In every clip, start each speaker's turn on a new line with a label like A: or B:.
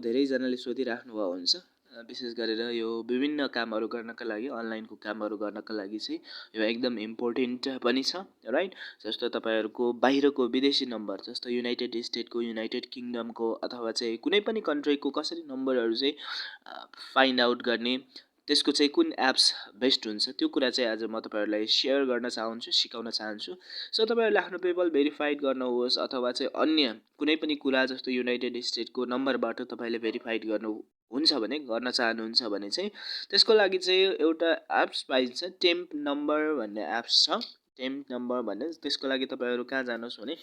A: धेरैजनाले सोधिराख्नुभएको हुन्छ विशेष गरेर यो विभिन्न कामहरू गर्नका लागि अनलाइनको कामहरू गर्नका लागि चाहिँ यो एकदम इम्पोर्टेन्ट पनि छ राइट। जस्तो तपाईँहरूको बाहिरको विदेशी नम्बर जस्तो युनाइटेड स्टेटको युनाइटेड किङडमको अथवा चाहिँ कुनै पनि कन्ट्रीको कसरी नम्बरहरू चाहिँ फाइन्ड आउट गर्ने त्यसको चाहिँ कुन एप्स बेस्ट हुन्छ त्यो कुरा चाहिँ आज म तपाईँहरूलाई सेयर गर्न चाहन्छु सिकाउन चाहन्छु। सो तपाईँहरूले आफ्नो पेपल भेरिफाइड गर्नुहोस् अथवा चाहिँ अन्य कुनै पनि कुरा जस्तो युनाइटेड स्टेटको नम्बरबाट तपाईँले भेरिफाइड गर्नु हुन्छ भने गर्न चाहनुहुन्छ भने चाहिँ त्यसको लागि चाहिँ एउटा एप्स पाइन्छ टेम्प नम्बर भन्ने एप्स छ। टेम्प नम्बर भन्ने त्यसको लागि तपाईँहरू कहाँ जानुहोस् भने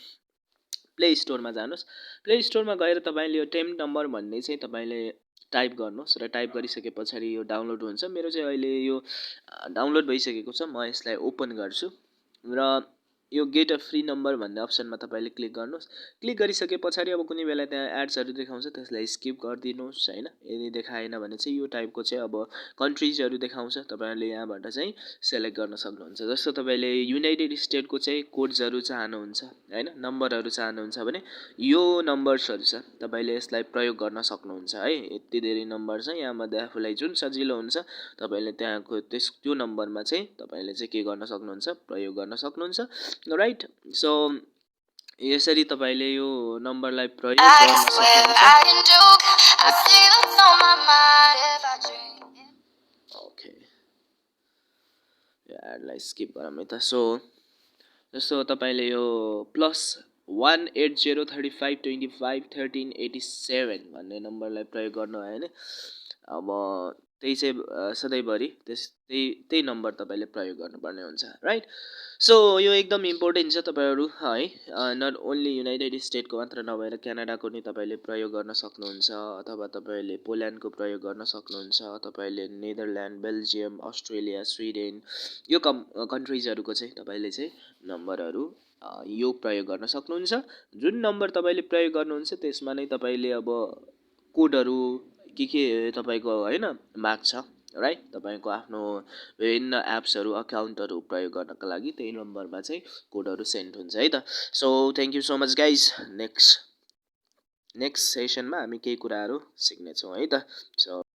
A: प्ले स्टोरमा जानुहोस्। प्ले स्टोरमा गएर तपाईँले यो टेम्प नम्बर भन्ने चाहिँ तपाईँले टाइप गर्नुहोस् र टाइप गरिसके पछाडि यो डाउनलोड हुन्छ। मेरो चाहिँ अहिले यो डाउनलोड भइसकेको छ। म यसलाई ओपन गर्छु र यो गेट अ फ्री नम्बर भन्ने अप्सनमा तपाईँले क्लिक गर्नुहोस्। क्लिक गरिसके पछाडि अब कुनै बेला त्यहाँ एड्सहरू देखाउँछ त्यसलाई स्किप गरिदिनुहोस् हैन। यदि देखाएन भने चाहिँ यो टाइपको चाहिँ अब कन्ट्रिजहरू देखाउँछ तपाईँहरूले यहाँबाट चाहिँ सेलेक्ट गर्न सक्नुहुन्छ। जस्तो तपाईँले युनाइटेड स्टेटको चाहिँ कोड्सहरू चाहनुहुन्छ हैन नम्बरहरू चाहनुहुन्छ भने यो नम्बर्सहरू छ तपाईँले यसलाई प्रयोग गर्न सक्नुहुन्छ है। यति धेरै नम्बर छ यहाँमध्ये आफूलाई जुन सजिलो हुन्छ तपाईँले त्यहाँको त्यो नम्बरमा चाहिँ तपाईँले चाहिँ के गर्न सक्नुहुन्छ प्रयोग गर्न सक्नुहुन्छ राइट। सो यसरी तपाईँले यो नम्बरलाई प्रयोग गर्न सक्नुहुन्छ। ओके एडलाई स्किप गरौँ है त। सो जस्तो तपाईँले यो +18035251387 भन्ने नम्बरलाई प्रयोग गर्नु भयो भने अब त्यही चाहिँ सधैँभरि त्यही नम्बर तपाईँले प्रयोग गर्नुपर्ने हुन्छ राइट। सो यो एकदम इम्पोर्टेन्ट छ तपाईँहरू है। नट ओन्ली युनाइटेड स्टेटको मात्र नभएर क्यानाडाको नि तपाईँले प्रयोग गर्न सक्नुहुन्छ अथवा तपाईँले पोल्यान्डको प्रयोग गर्न सक्नुहुन्छ। तपाईँले नेदरल्यान्ड बेल्जियम अस्ट्रेलिया स्विडेन यो कन्ट्रिजहरूको चाहिँ तपाईँले चाहिँ नम्बरहरू यो प्रयोग गर्न सक्नुहुन्छ। जुन नम्बर तपाईँले प्रयोग गर्नुहुन्छ त्यसमा नै तपाईँले अब कोडहरू के तपाईँको हैन माग्छ राइट। तपाईँको आफ्नो विभिन्न एप्सहरू अकाउन्टहरू प्रयोग गर्नका लागि त्यही नम्बरमा चाहिँ कोडहरू सेन्ड हुन्छ है त। So thank you so much guys. Next सेसनमा हामी केही कुराहरू सिक्नेछौँ है त। सो